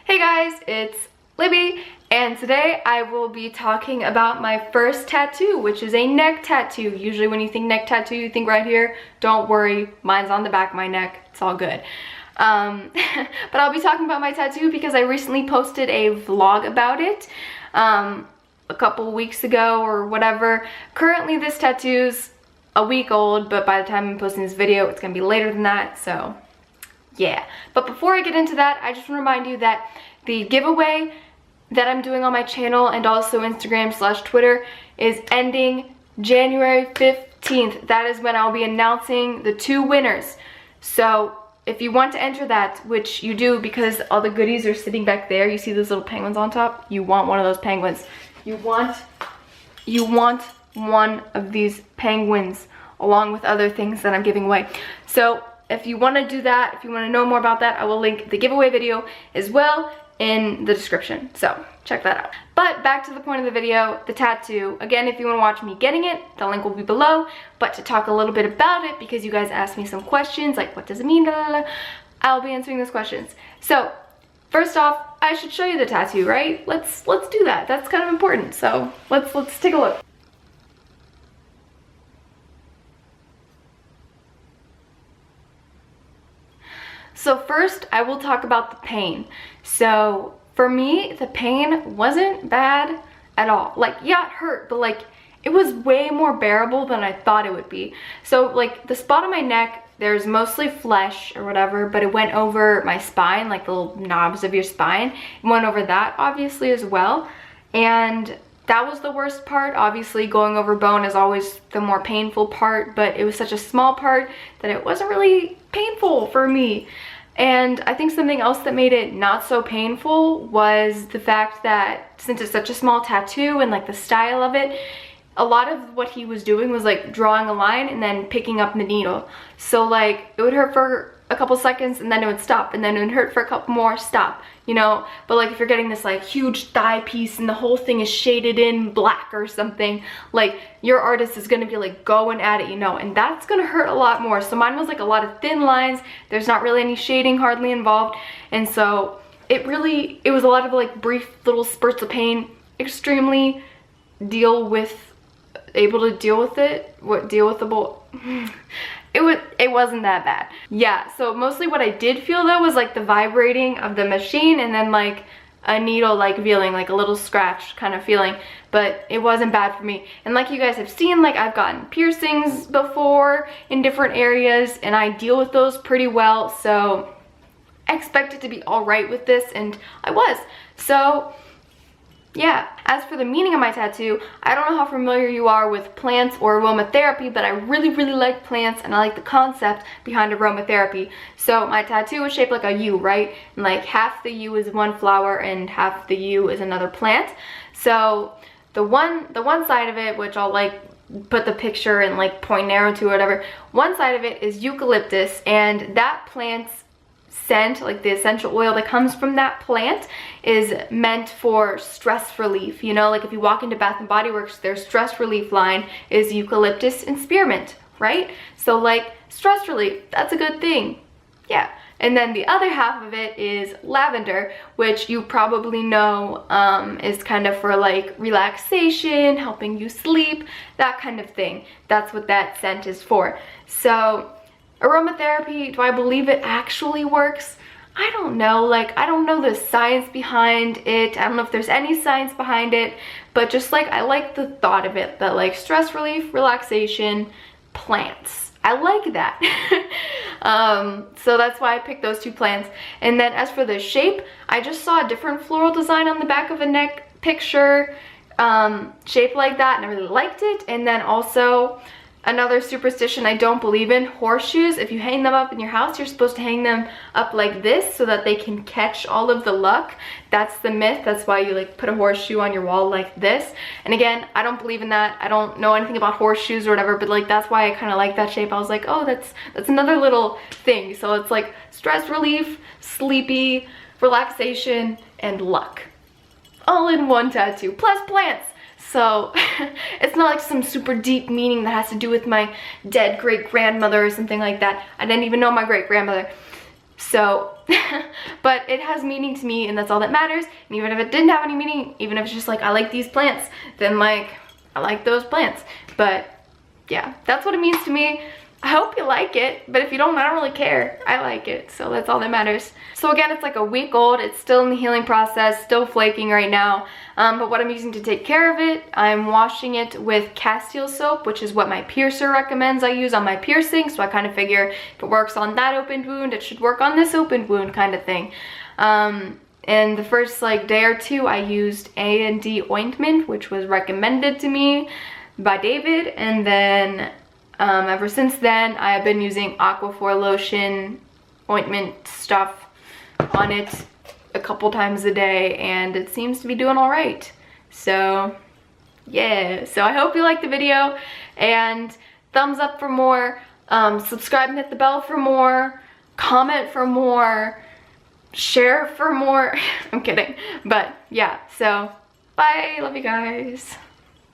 Hey guys, it's Libby, and today I will be talking about my first tattoo, which is a neck tattoo. Usually when you think neck tattoo, you think right here. Don't worry, mine's on the back of my neck. It's all good. But I'll be talking about my tattoo because I recently posted a vlog about it a couple weeks ago or whatever. Currently this tattoo's a week old, but by the time I'm posting this video, it's gonna be later than that, so yeah. But before I get into that, I just want to remind you that the giveaway that I'm doing on my channel and also Instagram/Twitter is ending January 15th. That is when I'll be announcing the 2 winners. So if you want to enter that, which you do because all the goodies are sitting back there, you see those little penguins on top? You want one of those penguins. You want one of these penguins along with other things that I'm giving away. So if you want to do that, if you want to know more about that, I will link the giveaway video as well in the description. So check that out. But back to the point of the video, the tattoo. Again, if you want to watch me getting it, the link will be below. But to talk a little bit about it, because you guys asked me some questions, like what does it mean, I'll be answering those questions. So first off, I should show you the tattoo, right? Let's do that. That's kind of important. So let's take a look. So first, I will talk about the pain. So for me, the pain wasn't bad at all. Like, yeah, it hurt, but like, it was way more bearable than I thought it would be. So like the spot on my neck, there's mostly flesh or whatever, but it went over my spine, like the little knobs of your spine. It went over that obviously as well. And that was the worst part. Obviously going over bone is always the more painful part, but it was such a small part that it wasn't really painful for me. And I think something else that made it not so painful was the fact that since it's such a small tattoo and like the style of it, a lot of what he was doing was like drawing a line and then picking up the needle. So like it would hurt for a couple seconds and then it would stop, and then it would hurt for a couple more, stop, you know. But like if you're getting this like huge thigh piece and the whole thing is shaded in black or something, like your artist is gonna be like going at it, you know, and that's gonna hurt a lot more. So mine was like a lot of thin lines, there's not really any shading hardly involved, and so it was a lot of like brief little spurts of pain. Extremely able to deal with it. It wasn't that bad. Yeah, so mostly what I did feel though was like the vibrating of the machine and then like a needle like feeling, like a little scratch kind of feeling, but it wasn't bad for me. And like you guys have seen, like I've gotten piercings before in different areas and I deal with those pretty well, so I expected to be all right with this, and I was. So yeah, as for the meaning of my tattoo, I don't know how familiar you are with plants or aromatherapy, but I really like plants and I like the concept behind aromatherapy. So my tattoo is shaped like a U, right? And like half the U is one flower and half the U is another plant. So the one side of it, which I'll like put the picture and like point arrow to or whatever, one side of it is eucalyptus, and that plant's scent, like the essential oil that comes from that plant, is meant for stress relief. You know, like if you walk into Bath and Body Works, their stress relief line is eucalyptus and spearmint, right? So like stress relief, that's a good thing. Yeah. And then the other half of it is lavender, which you probably know is kind of for like relaxation, helping you sleep, that kind of thing. That's what that scent is for. So aromatherapy, do I believe it actually works? I don't know. Like, I don't know the science behind it. I don't know if there's any science behind it, but just like I like the thought of it, that like stress relief, relaxation, plants. I like that. So that's why I picked those 2 plants. And then as for the shape, I just saw a different floral design on the back of a neck picture shaped like that, and I really liked it. And then also another superstition I don't believe in, horseshoes. If you hang them up in your house, you're supposed to hang them up like this so that they can catch all of the luck. That's the myth. That's why you like put a horseshoe on your wall like this. And again, I don't believe in that. I don't know anything about horseshoes or whatever, but like that's why I kind of like that shape. I was like, oh, that's another little thing. So it's like stress relief, sleepy, relaxation, and luck. All in one tattoo, plus plants. So it's not like some super deep meaning that has to do with my dead great-grandmother or something like that. I didn't even know my great-grandmother. So but it has meaning to me, and that's all that matters. And even if it didn't have any meaning, even if it's just like I like these plants, then like I like those plants. But yeah, that's what it means to me. I hope you like it, but if you don't, I don't really care. I like it, so that's all that matters. So again, it's like a week old. It's still in the healing process, still flaking right now. But what I'm using to take care of it, I'm washing it with Castile soap, which is what my piercer recommends I use on my piercing. So I kind of figure if it works on that opened wound, it should work on this opened wound kind of thing. And the first like day or two, I used A&D ointment, which was recommended to me by David, and then ever since then I have been using Aquaphor lotion ointment stuff on it a couple times a day, and it seems to be doing all right. So yeah, so I hope you liked the video, and thumbs up for more, subscribe and hit the bell for more, comment for more, share for more. I'm kidding, but yeah, so bye, love you guys.